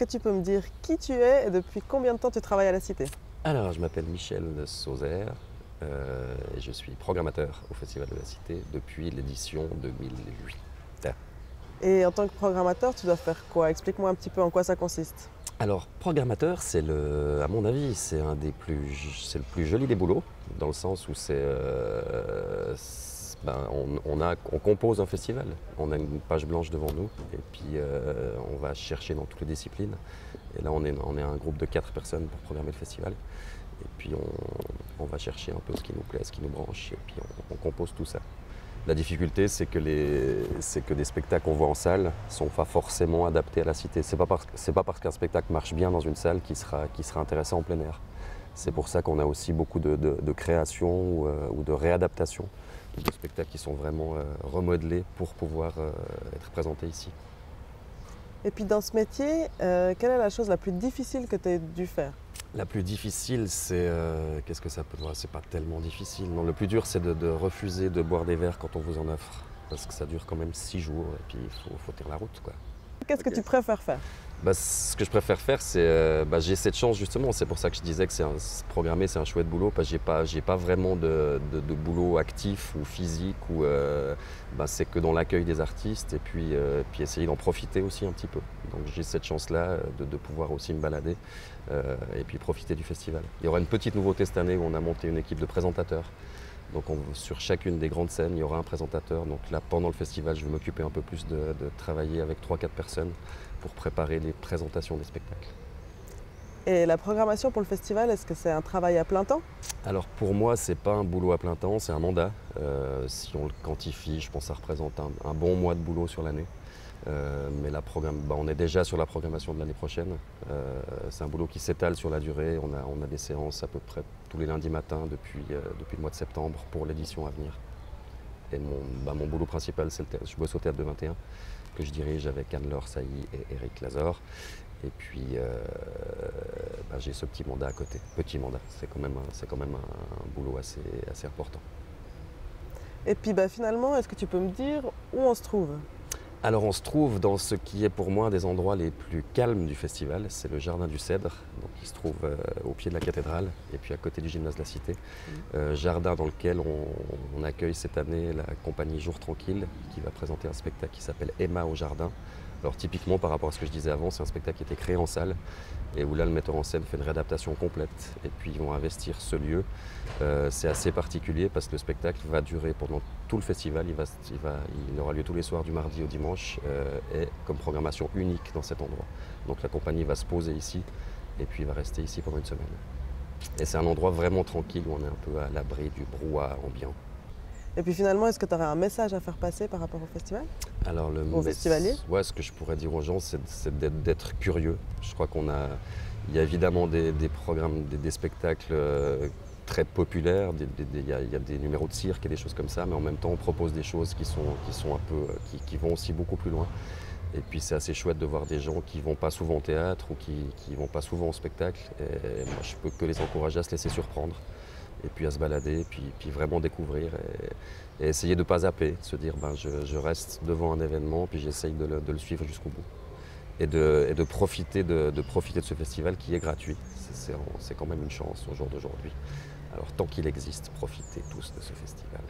que tu peux me dire qui tu es et depuis combien de temps tu travailles à la Cité? Alors, je m'appelle Michel Sauzer et je suis programmateur au Festival de la Cité depuis l'édition 2008. Et en tant que programmateur, tu dois faire quoi? Explique-moi un petit peu en quoi ça consiste. Alors, programmateur, à mon avis, c'est le plus joli des boulots, dans le sens où on compose un festival. On a une page blanche devant nous et puis on va chercher dans toutes les disciplines. Et là, on est un groupe de 4 personnes pour programmer le festival. Et puis on va chercher un peu ce qui nous plaît, ce qui nous branche, et puis on compose tout ça. La difficulté, c'est que des spectacles qu'on voit en salle ne sont pas forcément adaptés à la Cité. C'est pas parce qu'un spectacle marche bien dans une salle qu'il sera intéressant en plein air. C'est pour ça qu'on a aussi beaucoup de créations ou de réadaptations de spectacles qui sont vraiment remodelés pour pouvoir être présentés ici. Et puis dans ce métier, quelle est la chose la plus difficile que tu as dû faire? La plus difficile, qu'est-ce que ça peut être? C'est pas tellement difficile. Non, le plus dur, c'est de refuser de boire des verres quand on vous en offre. Parce que ça dure quand même 6 jours et puis il faut tenir la route, quoi. Qu'est-ce que tu préfères faire? Ce que je préfère faire, j'ai cette chance justement, c'est pour ça que je disais que programmer c'est un chouette boulot, parce que j'ai pas vraiment de boulot actif ou physique, c'est que dans l'accueil des artistes et puis essayer d'en profiter aussi un petit peu. Donc j'ai cette chance-là de pouvoir aussi me balader et puis profiter du festival. Il y aura une petite nouveauté cette année où on a monté une équipe de présentateurs. Donc sur chacune des grandes scènes, il y aura un présentateur. Donc là, pendant le festival, je vais m'occuper un peu plus de travailler avec 3-4 personnes pour préparer les présentations des spectacles. Et la programmation pour le festival, est-ce que c'est un travail à plein temps? Alors pour moi, c'est pas un boulot à plein temps, c'est un mandat. Si on le quantifie, je pense que ça représente un bon mois de boulot sur l'année. Mais on est déjà sur la programmation de l'année prochaine. C'est un boulot qui s'étale sur la durée. On a des séances à peu près tous les lundis matins depuis le mois de septembre pour l'édition à venir. Et mon boulot principal, c'est le théâtre. Je bosse au Théâtre de 21, que je dirige avec Anne-Laure Sailly et Eric Lazor. Et puis j'ai ce petit mandat à côté. Petit mandat, c'est quand même un boulot assez important. Et puis finalement, est-ce que tu peux me dire où on se trouve? Alors on se trouve dans ce qui est pour moi un des endroits les plus calmes du festival, c'est le Jardin du Cèdre, donc qui se trouve au pied de la cathédrale et puis à côté du gymnase de la Cité. Jardin dans lequel on accueille cette année la compagnie Jour Tranquille qui va présenter un spectacle qui s'appelle Emma au Jardin. Alors typiquement par rapport à ce que je disais avant, c'est un spectacle qui a été créé en salle et où là le metteur en scène fait une réadaptation complète et puis ils vont investir ce lieu. C'est assez particulier parce que le spectacle va durer pendant tout le festival, il aura lieu tous les soirs du mardi au dimanche et comme programmation unique dans cet endroit. Donc la compagnie va se poser ici et puis va rester ici pendant une semaine. Et c'est un endroit vraiment tranquille où on est un peu à l'abri du brouhaha ambiant. Et puis finalement, est-ce que tu aurais un message à faire passer par rapport au festival? Alors aux festivaliers? Ouais, ce que je pourrais dire aux gens, c'est d'être curieux. Je crois il y a évidemment des programmes, des spectacles très populaires, il y a des numéros de cirque et des choses comme ça, mais en même temps on propose des choses qui vont aussi beaucoup plus loin. Et puis c'est assez chouette de voir des gens qui vont pas souvent au théâtre ou qui vont pas souvent au spectacle. Et moi je peux que les encourager à se laisser surprendre. Et puis à se balader, puis vraiment découvrir et essayer de ne pas zapper, de se dire je reste devant un événement, puis j'essaye de le suivre jusqu'au bout. Et de profiter de ce festival qui est gratuit. C'est quand même une chance au jour d'aujourd'hui. Alors tant qu'il existe, profitez tous de ce festival.